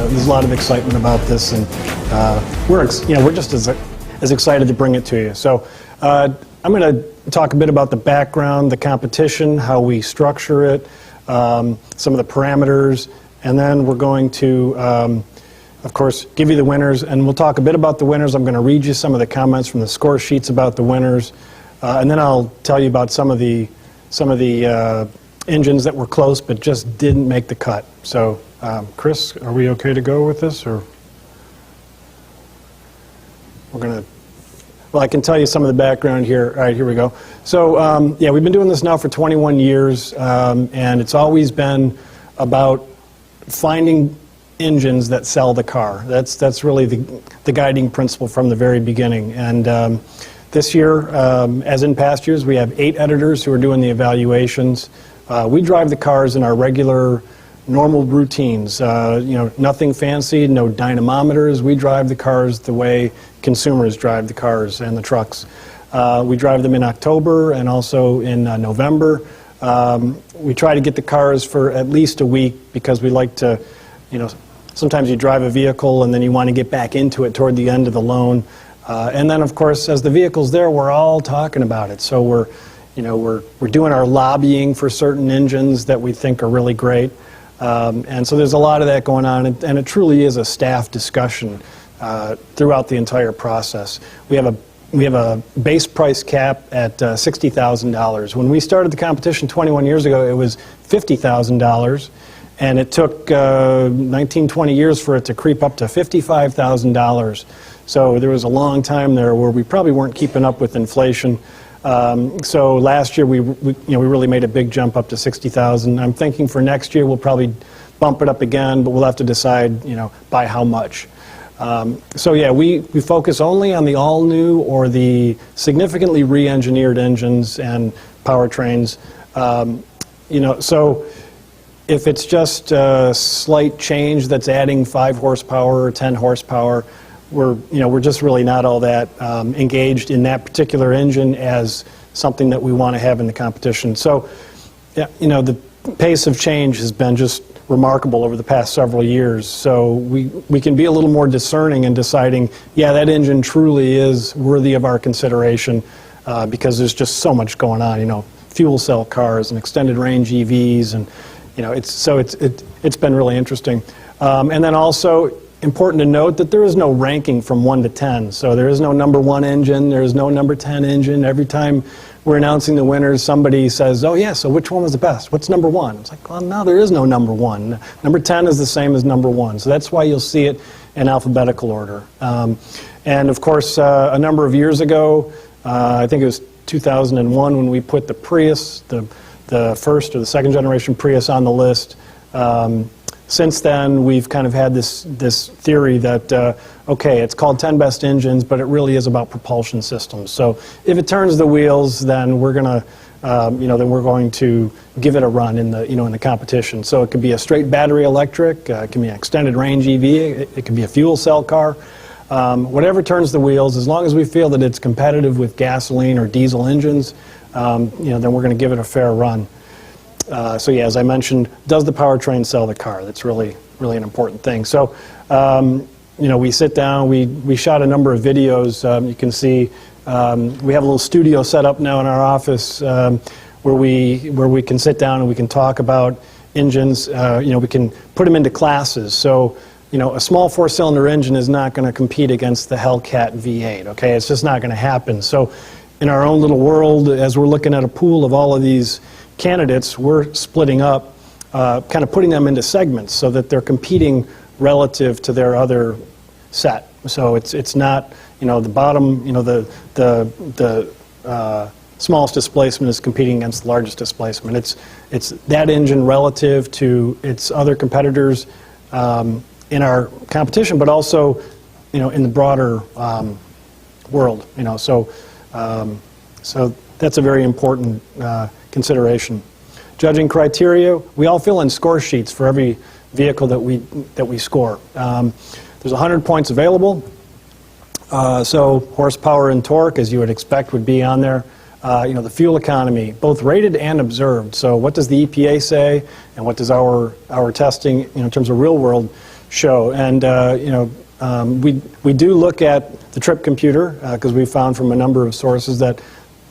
there's a lot of excitement about this, and we're just as excited to bring it to you. So I'm going to talk a bit about the background, the competition, how we structure it, some of the parameters, and then we're going to, of course, give you the winners, and we'll talk a bit about the winners. I'm going to read you some of the comments from the score sheets about the winners, and then I'll tell you about some of the engines that were close but just didn't make the cut. So, Chris, are we okay to go with this, or we're going to? Well, I can tell you some of the background here. All right, here we go. So, yeah, we've been doing this now for 21 years, and it's always been about finding engines that sell the car. That's really the guiding principle from the very beginning. And this year, as in past years, we have 8 editors who are doing the evaluations. We drive the cars in our regular, normal routines. Nothing fancy, no dynamometers. We drive the cars the way consumers drive the cars and the trucks. We drive them in October and also in November. We try to get the cars for at least a week because we like to, sometimes you drive a vehicle and then you want to get back into it toward the end of the loan. And then, of course, as the vehicle's there, we're all talking about it. So we're doing our lobbying for certain engines that we think are really great. And so there's a lot of that going on, and it truly is a staff discussion throughout the entire process. We have a base price cap at $60,000. When we started the competition 21 years ago, it was $50,000, and it took 19, 20 years for it to creep up to $55,000. So there was a long time there where we probably weren't keeping up with inflation. So last year we really made a big jump up to $60,000. I'm thinking for next year we'll probably bump it up again, but we'll have to decide by how much. So yeah, we focus only on the all-new or the significantly re-engineered engines and powertrains. So if it's just a slight change that's adding 5 horsepower or 10 horsepower, we're just really not all that engaged in that particular engine as something that we want to have in the competition. So, yeah, the pace of change has been just remarkable over the past several years. So we can be a little more discerning in deciding, yeah, that engine truly is worthy of our consideration because there's just so much going on. Fuel cell cars and extended range EVs, and it's been really interesting. And then also, important to note that there is no ranking from 1 to 10. So there is no number 1 engine, there is no number 10 engine. Every time we're announcing the winners, somebody says, oh yeah, so which one was the best? What's number 1? It's like, well, no, there is no number 1. Number 10 is the same as number 1. So that's why you'll see it in alphabetical order. And of course, a number of years ago, I think it was 2001 when we put the Prius, the first or the second generation Prius on the list. Since then, we've kind of had this theory that, okay, it's called 10 best engines, but it really is about propulsion systems. So if it turns the wheels, then we're going to give it a run in the competition. So it could be a straight battery electric, it can be an extended range EV, it could be a fuel cell car. Whatever turns the wheels, as long as we feel that it's competitive with gasoline or diesel engines, then we're going to give it a fair run. So yeah, as I mentioned, does the powertrain sell the car? That's really, really an important thing. So, we sit down, we shot a number of videos. You can see we have a little studio set up now in our office where we can sit down and we can talk about engines. We can put them into classes. So, a small 4-cylinder engine is not going to compete against the Hellcat V8. Okay, it's just not going to happen. So, in our own little world, as we're looking at a pool of all of these candidates, we're splitting up, kind of putting them into segments so that they're competing relative to their other set. So it's not, the bottom, the smallest displacement is competing against the largest displacement. It's that engine relative to its other competitors in our competition, but also, in the broader world. So that's a very important consideration. Judging criteria, we all fill in score sheets for every vehicle that we score. There's 100 points available. So horsepower and torque, as you would expect, would be on there. The fuel economy, both rated and observed. So what does the EPA say, and what does our testing, in terms of real world, show. And we do look at the trip computer because we found from a number of sources that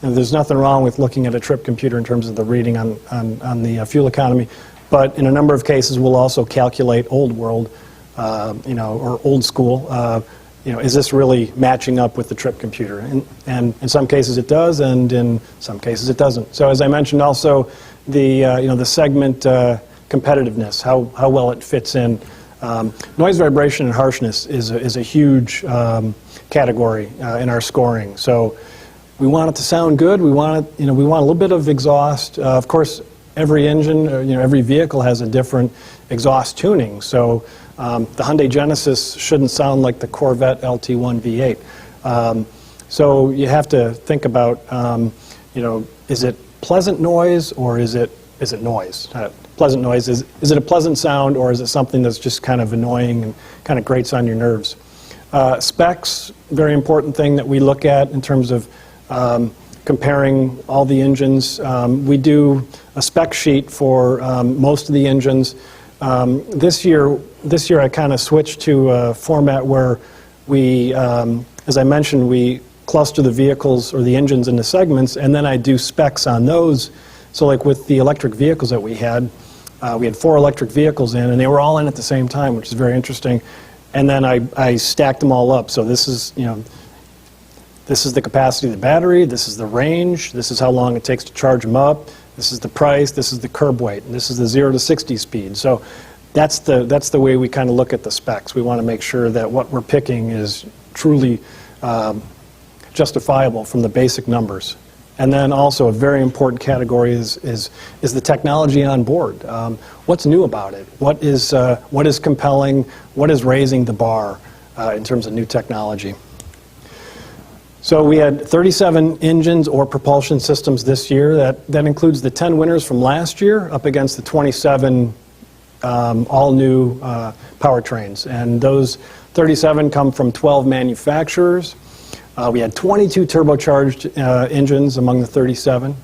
there's nothing wrong with looking at a trip computer in terms of the reading on the fuel economy. But in a number of cases, we'll also calculate old world, or old school. Is this really matching up with the trip computer? And in some cases it does, and in some cases it doesn't. So as I mentioned, also the segment competitiveness, how well it fits in. Noise, vibration, and harshness is a huge category in our scoring. So we want it to sound good. We want it, we want a little bit of exhaust. Of course, every engine, every vehicle has a different exhaust tuning. So the Hyundai Genesis shouldn't sound like the Corvette LT1 V8. So you have to think about, is it pleasant noise or is it noise? Pleasant noise, is it a pleasant sound or is it something that's just kind of annoying and kind of grates on your nerves? Specs, very important thing that we look at in terms of comparing all the engines. We do a spec sheet for most of the engines. This year I kind of switched to a format where we, as I mentioned, we cluster the vehicles or the engines into segments, and then I do specs on those. So like with the electric vehicles that we had 4 electric vehicles in, and they were all in at the same time, which is very interesting. And then I stacked them all up. So this is, this is the capacity of the battery, this is the range, this is how long it takes to charge them up, this is the price, this is the curb weight, and this is the 0 to 60 speed. So that's the way we kind of look at the specs. We want to make sure that what we're picking is truly justifiable from the basic numbers. And then also a very important category is the technology on board. What's new about it? What is compelling? What is raising the bar in terms of new technology? So we had 37 engines or propulsion systems this year. That includes the 10 winners from last year up against the 27 all-new powertrains. And those 37 come from 12 manufacturers. We had 22 turbocharged engines among the 37.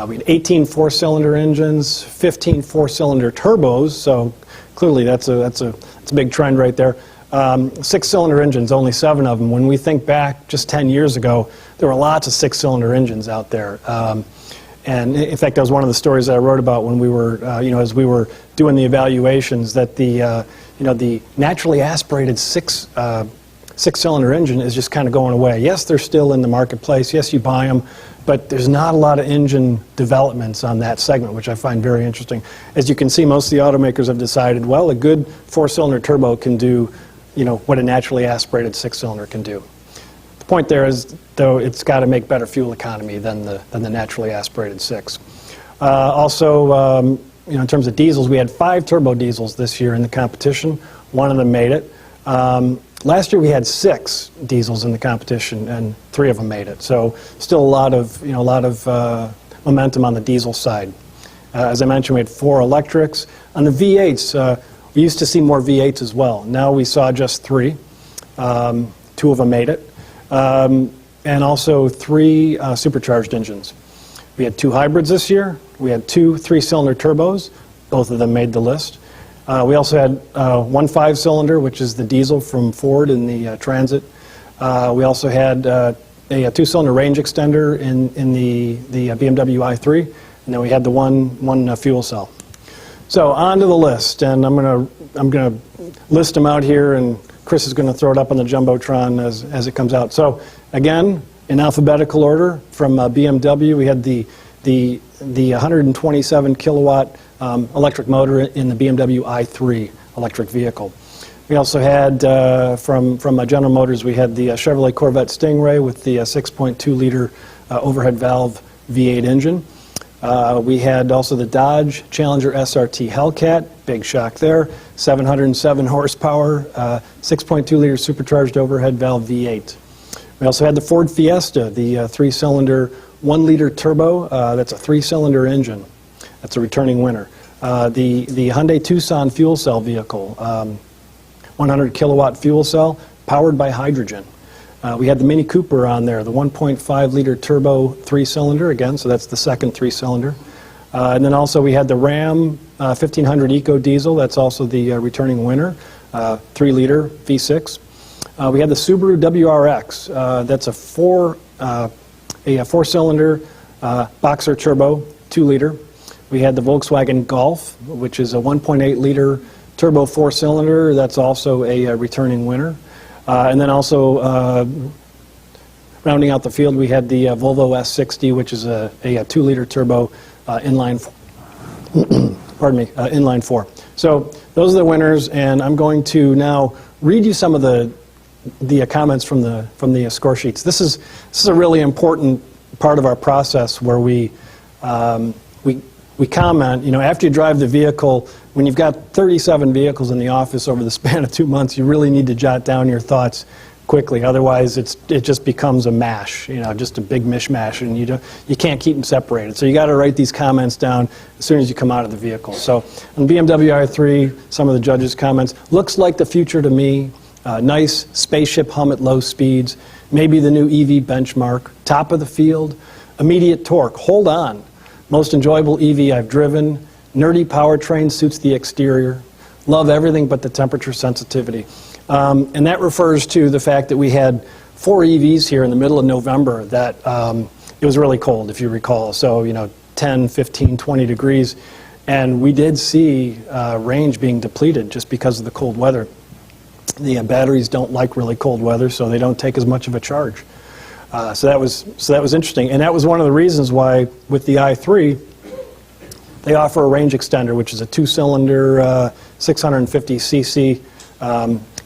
We had 18 four-cylinder engines, 15 four-cylinder turbos. So clearly that's a big trend right there. 6-cylinder engines, only 7 of them. When we think back just 10 years ago, there were lots of 6-cylinder engines out there. And in fact, that was one of the stories that I wrote about when we were, as we were doing the evaluations, that the naturally aspirated six-cylinder engine is just kind of going away. Yes, they're still in the marketplace. Yes, you buy them, but there's not a lot of engine developments on that segment, which I find very interesting. As you can see, most of the automakers have decided, well, a good 4-cylinder turbo can do, what a naturally aspirated 6-cylinder can do. The point there is, though, it's got to make better fuel economy than the naturally aspirated 6. Also, in terms of diesels, we had 5 turbo diesels this year in the competition. 1 of them made it. Last year we had 6 diesels in the competition, and 3 of them made it. So still a lot of momentum on the diesel side. As I mentioned, we had 4 electrics. On the V8s, we used to see more V8s as well. Now we saw just 3. 2 of them made it, and also 3 supercharged engines. We had 2 hybrids this year. We had 2 3-cylinder turbos. Both of them made the list. We also had 1 5-cylinder, which is the diesel from Ford in the Transit. We also had a 2-cylinder range extender in the BMW i3, and then we had the one fuel cell. So on to the list, and I'm gonna list them out here, and Chris is going to throw it up on the Jumbotron as it comes out. So again, in alphabetical order, from BMW, we had the 127 kilowatt electric motor in the BMW i3 electric vehicle. We also had, from General Motors, we had the Chevrolet Corvette Stingray with the 6.2 liter overhead valve V8 engine. We had also the Dodge Challenger SRT Hellcat, big shock there, 707 horsepower, 6.2 liter supercharged overhead valve V8. We also had the Ford Fiesta, the 3-cylinder 1 liter turbo. That's a 3-cylinder engine. That's a returning winner. The Hyundai Tucson fuel cell vehicle, 100 kilowatt fuel cell, powered by hydrogen. We had the Mini Cooper on there, the 1.5 liter turbo 3-cylinder again, so that's the second 3-cylinder. And then also we had the Ram 1500 Eco Diesel, that's also the returning winner. 3-liter V6. We had the Subaru WRX. That's a four-cylinder Boxer turbo, 2-liter. We had the Volkswagen Golf, which is a 1.8-liter turbo 4-cylinder. That's also a returning winner. And then also rounding out the field, we had the Volvo S60, which is a 2-liter turbo inline, inline 4. So those are the winners, and I'm going to now read you some of the comments from the score sheets. This is a really important part of our process where we comment. You know, after you drive the vehicle, when you've got 37 vehicles in the office over the span of 2 months, you really need to jot down your thoughts quickly. Otherwise, it just becomes a mash. You know, just a big mishmash, and you can't keep them separated. So you got to write these comments down as soon as you come out of the vehicle. So on BMW i3, some of the judges' comments: looks like the future to me. Nice spaceship hum at low speeds. Maybe the new EV benchmark. Top of the field. Immediate torque. Hold on. Most enjoyable EV I've driven. Nerdy powertrain suits the exterior. Love everything but the temperature sensitivity. And that refers to the fact that we had 4 EVs here in the middle of November that it was really cold, if you recall. So, you know, 10, 15, 20 degrees. And we did see range being depleted just because of the cold weather. The batteries don't like really cold weather, so they don't take as much of a charge. So that was interesting, and that was one of the reasons why with the i3 they offer a range extender, which is a 2-cylinder 650 cc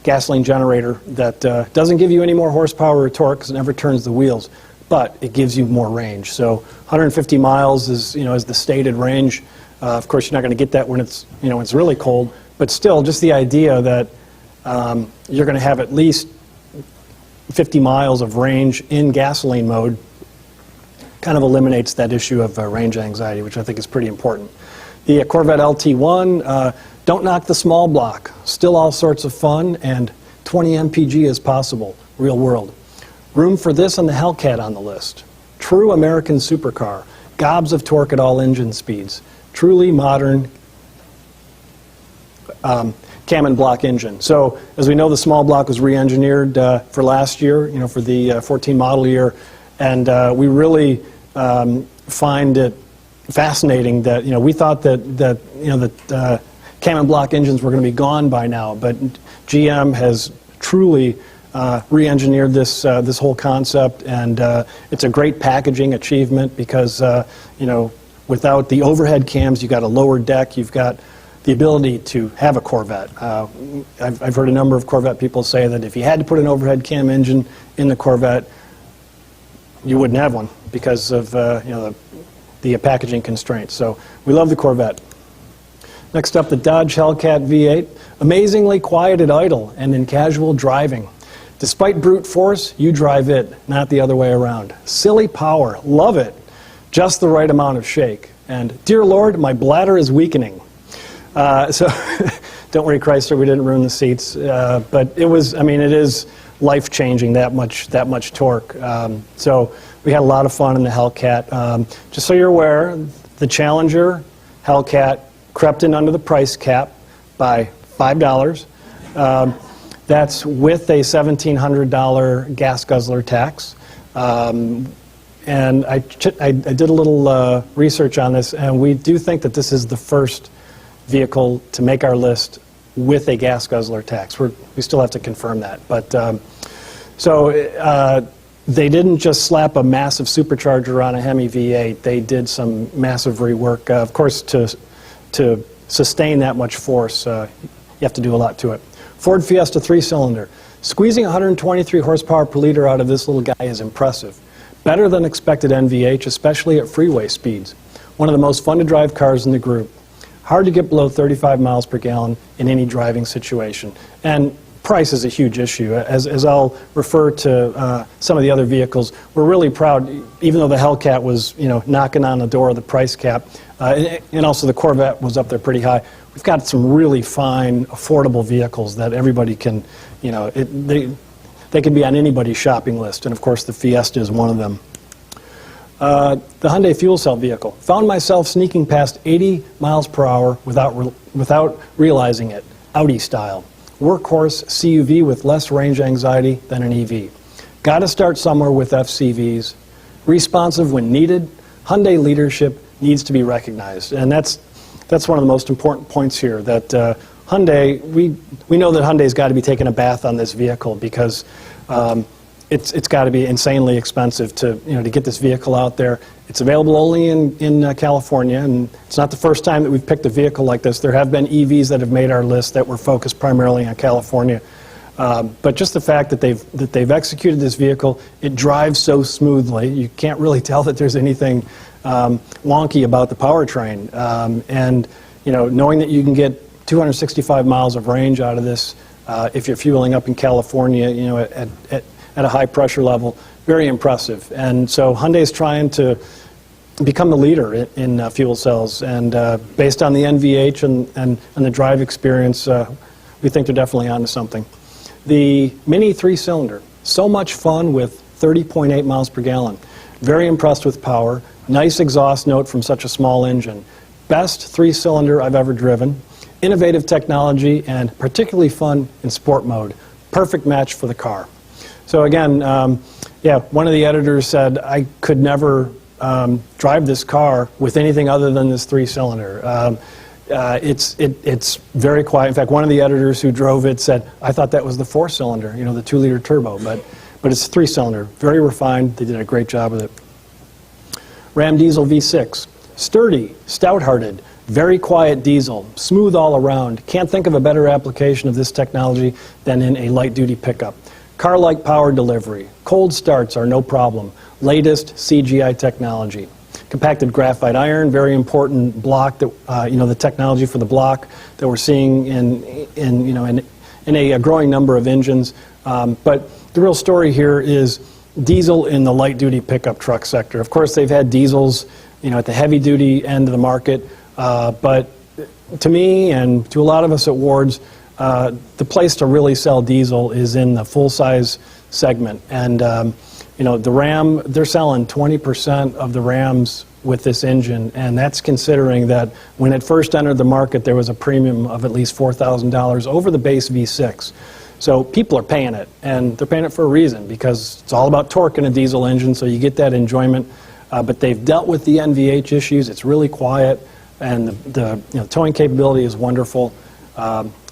gasoline generator that doesn't give you any more horsepower or torque because it never turns the wheels, but it gives you more range. So 150 miles is the stated range. Of course, you're not going to get that when it's really cold, but still, just the idea that you're going to have at least 50 miles of range in gasoline mode kind of eliminates that issue of range anxiety, which I think is pretty important. The Corvette LT1, don't knock the small block. Still all sorts of fun, and 20 mpg is possible, real world. Room for this and the Hellcat on the list. True American supercar. Gobs of torque at all engine speeds. Truly modern cam and block engine. So, as we know, the small block was re-engineered for last year, for the 14 model year, and we really find it fascinating that we thought that cam and block engines were going to be gone by now, but GM has truly re-engineered this whole concept, and it's a great packaging achievement because without the overhead cams, you've got a lower deck, you've got the ability to have a Corvette. I've heard a number of Corvette people say that if you had to put an overhead cam engine in the Corvette, you wouldn't have one because of the packaging constraints. So we love the Corvette. Next up, the Dodge Hellcat V8. Amazingly quiet at idle and in casual driving. Despite brute force, you drive it, not the other way around. Silly power, love it. Just the right amount of shake. And dear Lord, my bladder is weakening. So don't worry, Chrysler, we didn't ruin the seats. But it is life-changing, that much torque. So we had a lot of fun in the Hellcat. Just so you're aware, the Challenger Hellcat crept in under the price cap by $5. That's with a $1,700 gas guzzler tax. And I did a little research on this, and we do think that this is the first vehicle to make our list with a gas guzzler tax. We still have to confirm that. But they didn't just slap a massive supercharger on a Hemi V8. They did some massive rework. Of course, to sustain that much force, you have to do a lot to it. Ford Fiesta 3-cylinder. Squeezing 123 horsepower per liter out of this little guy is impressive. Better than expected NVH, especially at freeway speeds. One of the most fun to drive cars in the group. Hard to get below 35 miles per gallon in any driving situation. And price is a huge issue. As I'll refer to some of the other vehicles, we're really proud, even though the Hellcat was knocking on the door of the price cap, and also the Corvette was up there pretty high. We've got some really fine, affordable vehicles that everybody can, they can be on anybody's shopping list, and of course the Fiesta is one of them. The Hyundai fuel cell vehicle. Found myself sneaking past 80 miles per hour without realizing it, Audi style. workhorse CUV with less range anxiety than an EV. Got to start somewhere with FCVs. Responsive when needed. Hyundai leadership needs to be recognized, and that's one of the most important points here. That Hyundai, we know that Hyundai's got to be taking a bath on this vehicle because it's got to be insanely expensive to get this vehicle out there. It's available only in California, and it's not the first time that we've picked a vehicle like this. There have been EVs that have made our list that were focused primarily on California. But just the fact that they've executed this vehicle, it drives so smoothly. You can't really tell that there's anything wonky about the powertrain. And knowing that you can get 265 miles of range out of this if you're fueling up in California, at a high pressure level, very impressive. And so Hyundai is trying to become the leader in fuel cells. And based on the NVH and the drive experience, we think they're definitely onto something. The Mini 3-cylinder, so much fun with 30.8 miles per gallon. Very impressed with power. Nice exhaust note from such a small engine. Best 3-cylinder I've ever driven. Innovative technology and particularly fun in sport mode. Perfect match for the car. So again, one of the editors said I could never drive this car with anything other than this 3-cylinder. It's very quiet. In fact, one of the editors who drove it said, I thought that was the 4-cylinder, the 2-liter turbo, but it's a 3-cylinder. Very refined. They did a great job with it. Ram diesel V6. Sturdy, stout-hearted, very quiet diesel, smooth all around. Can't think of a better application of this technology than in a light-duty pickup. Car-like power delivery. Cold starts are no problem. Latest CGI technology. Compacted graphite iron, very important block that the technology for the block that we're seeing in a growing number of engines. But the real story here is diesel in the light-duty pickup truck sector. Of course, they've had diesels, at the heavy-duty end of the market. But to me and to a lot of us at Wards, the place to really sell diesel is in the full-size segment. And the Ram, they're selling 20% of the Rams with this engine, and that's considering that when it first entered the market, there was a premium of at least $4,000 over the base V6. So people are paying it, and they're paying it for a reason, because it's all about torque in a diesel engine, so you get that enjoyment. But they've dealt with the NVH issues. It's really quiet, and the towing capability is wonderful.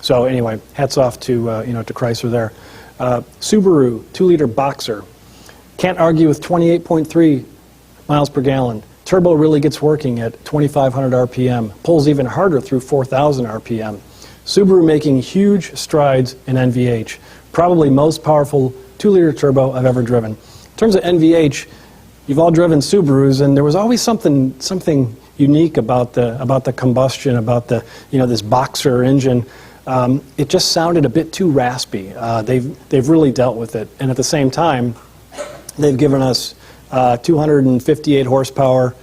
So anyway, hats off to to Chrysler there. Subaru 2-liter Boxer. Can't argue with 28.3 miles per gallon. Turbo really gets working at 2,500 RPM. Pulls even harder through 4,000 RPM. Subaru making huge strides in NVH. Probably most powerful 2-liter turbo I've ever driven. In terms of NVH, you've all driven Subarus, and there was always something unique about the combustion, about this Boxer engine. It just sounded a bit too raspy. They've really dealt with it, and at the same time, they've given us 258 horsepower,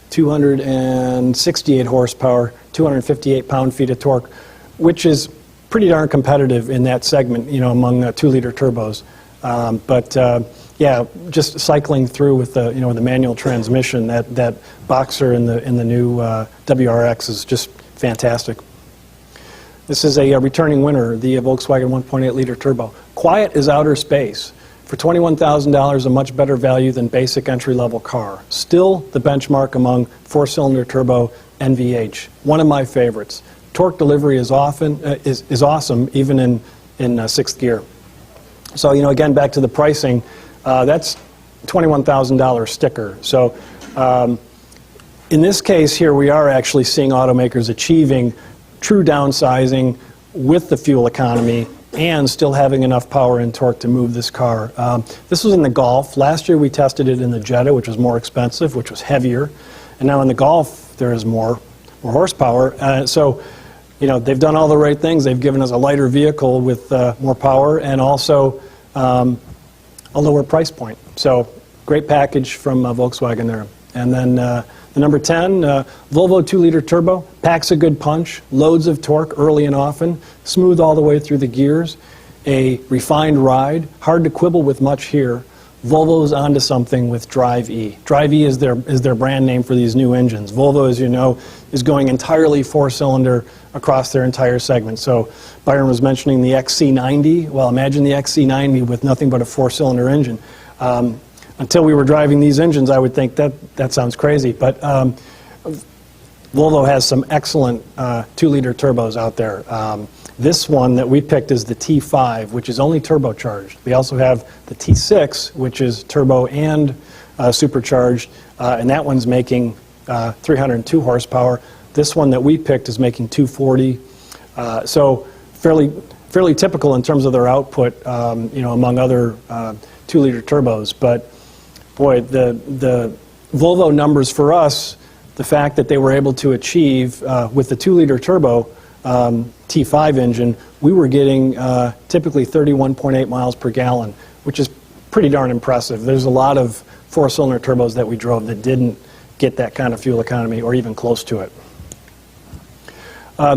268 horsepower, 258 pound-feet of torque, which is pretty darn competitive in that segment, among 2-liter turbos. Yeah, just cycling through with the the manual transmission, that Boxer in the new WRX is just fantastic. This is a returning winner, the Volkswagen 1.8-liter turbo. Quiet as outer space. For $21,000, a much better value than basic entry-level car. Still the benchmark among 4-cylinder turbo NVH. One of my favorites. Torque delivery is awesome, even in 6th gear. So again, back to the pricing. That's $21,000 sticker. So in this case here, we are actually seeing automakers achieving true downsizing with the fuel economy and still having enough power and torque to move this car. This was in the Golf. Last year we tested it in the Jetta, which was more expensive, which was heavier. And now in the Golf, there is more horsepower. So they've done all the right things. They've given us a lighter vehicle with more power and also a lower price point. So great package from Volkswagen there. And then the number 10, Volvo 2-liter turbo, packs a good punch, loads of torque early and often, smooth all the way through the gears, a refined ride, hard to quibble with much here, Volvo's onto something with Drive E. Drive E is their brand name for these new engines. Volvo, as you know, is going entirely four-cylinder across their entire segment. So Byron was mentioning the XC90. Well, imagine the XC90 with nothing but a four-cylinder engine. Until we were driving these engines, I would think that sounds crazy. But Volvo has some excellent 2-liter turbos out there. This one that we picked is the T5, which is only turbocharged. We also have the T6, which is turbo and supercharged, and that one's making 302 horsepower. This one that we picked is making 240. So fairly typical in terms of their output, among other 2-liter turbos. But boy, the Volvo numbers for us, the fact that they were able to achieve with the 2-liter turbo T5 engine, we were getting typically 31.8 miles per gallon, which is pretty darn impressive. There's a lot of four-cylinder turbos that we drove that didn't get that kind of fuel economy or even close to it.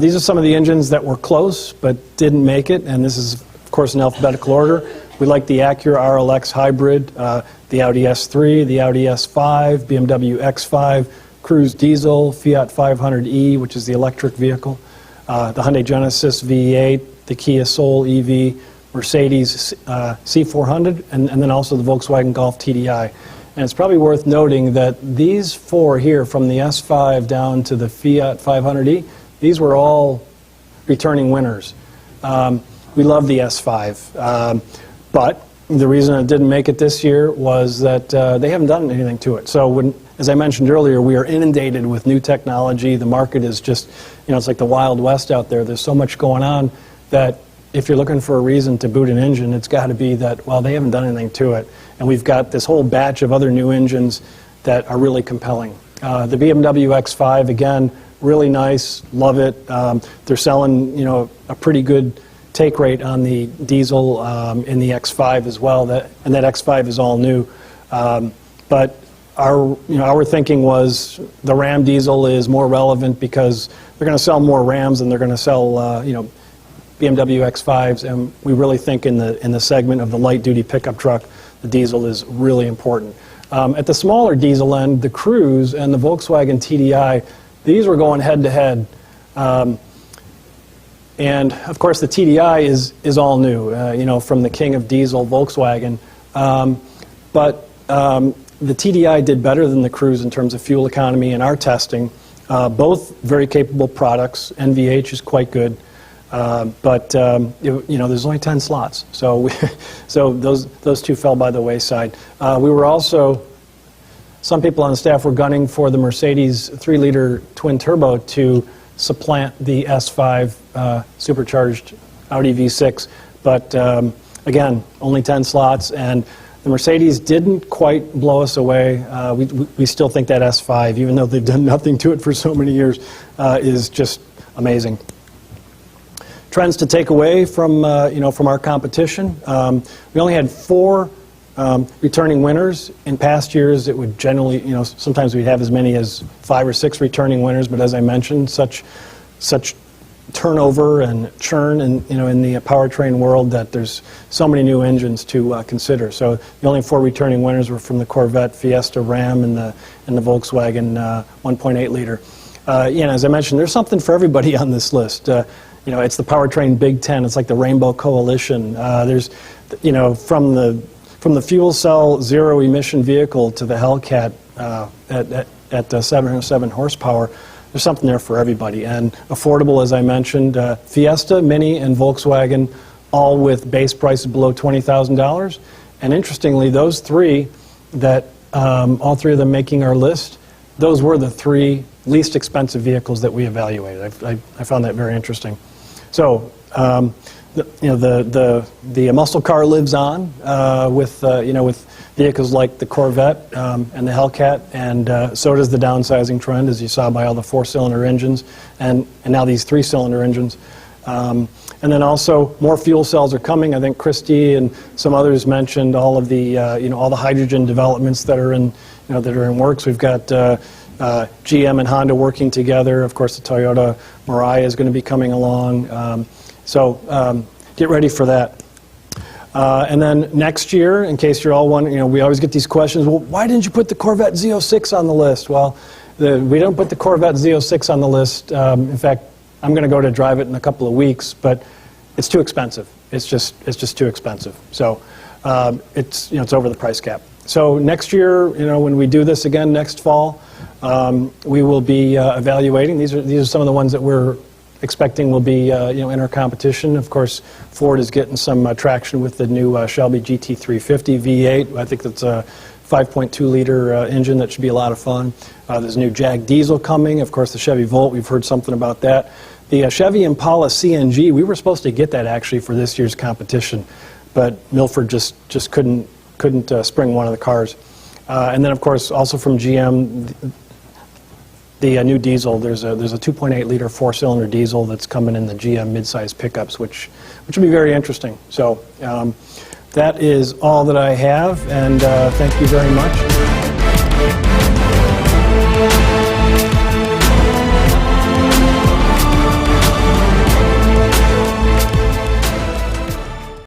These are some of the engines that were close but didn't make it, and this is, of course, in alphabetical order. We like the Acura RLX Hybrid, the Audi S3, the Audi S5, BMW X5, Cruise Diesel, Fiat 500e, which is the electric vehicle, the Hyundai Genesis V8, the Kia Soul EV, Mercedes C400, and then also the Volkswagen Golf TDI. And it's probably worth noting that these four here, from the S5 down to the Fiat 500e, these were all returning winners. We love the S5, but the reason it didn't make it this year was that they haven't done anything to it. So as I mentioned earlier, we are inundated with new technology. The market is just, it's like the Wild West out there. There's so much going on that if you're looking for a reason to boot an engine, it's got to be that, well, they haven't done anything to it. And we've got this whole batch of other new engines that are really compelling. The BMW X5, again, really nice, love it. They're selling, a pretty good take rate on the diesel in the X5 as well, and that X5 is all new. But our thinking was the Ram diesel is more relevant because they're going to sell more Rams than they're going to sell, BMW X5s, and we really think in the segment of the light-duty pickup truck, the diesel is really important. At the smaller diesel end, the Cruise and the Volkswagen TDI, these were going head-to-head. And, of course, the TDI is all new, from the king of diesel, Volkswagen. But the TDI did better than the Cruise in terms of fuel economy in our testing. Both very capable products. NVH is quite good. But there's only 10 slots. So those two fell by the wayside. We were also, some people on the staff were gunning for the Mercedes 3-liter twin-turbo to supplant the S5 supercharged Audi V6, but again, only 10 slots, and the Mercedes didn't quite blow us away. We still think that S5, even though they've done nothing to it for so many years, is just amazing. Trends to take away from from our competition. We only had 4 returning winners. In past years, it would generally, sometimes we'd have as many as 5 or 6 returning winners. But as I mentioned, such turnover and churn in the powertrain world that there's so many new engines to consider. So the only 4 returning winners were from the Corvette, Fiesta, Ram, and the Volkswagen 1.8 liter. As I mentioned, there's something for everybody on this list. It's the powertrain Big Ten. It's like the Rainbow Coalition. There's, from the fuel cell zero emission vehicle to the Hellcat at 707 horsepower, there's something there for everybody. And affordable, as I mentioned, Fiesta, Mini, and Volkswagen, all with base prices below $20,000. And interestingly, those 3 that, all 3 of them making our list, those were the 3 least expensive vehicles that we evaluated. I found that very interesting. So, the muscle car lives on with vehicles like the Corvette and the Hellcat, and so does the downsizing trend, as you saw by all the 4-cylinder engines, and now these 3-cylinder engines. And then also more fuel cells are coming. I think Christy and some others mentioned all of the all the hydrogen developments that are in works. We've got GM and Honda working together. Of course, the Toyota Mirai is going to be coming along. So get ready for that. And then next year, in case you're all wondering, we always get these questions, well, why didn't you put the Corvette Z06 on the list? Well, we don't put the Corvette Z06 on the list. In fact, I'm going to go to drive it in a couple of weeks, but it's too expensive. It's just too expensive. So it's over the price cap. So next year, when we do this again next fall, we will be evaluating. These are some of the ones that we're expecting will be in our competition. Of course, Ford is getting some traction with the new Shelby GT350 V8. I think that's a 5.2-liter engine that should be a lot of fun. There's a new Jag diesel coming. Of course, the Chevy Volt, we've heard something about that. The Chevy Impala CNG, we were supposed to get that actually for this year's competition, but Milford just couldn't spring one of the cars. And then, of course, also from GM, the new diesel. There's a 2.8-liter four-cylinder diesel that's coming in the GM midsize pickups, which will be very interesting. So that is all that I have, and thank you very much.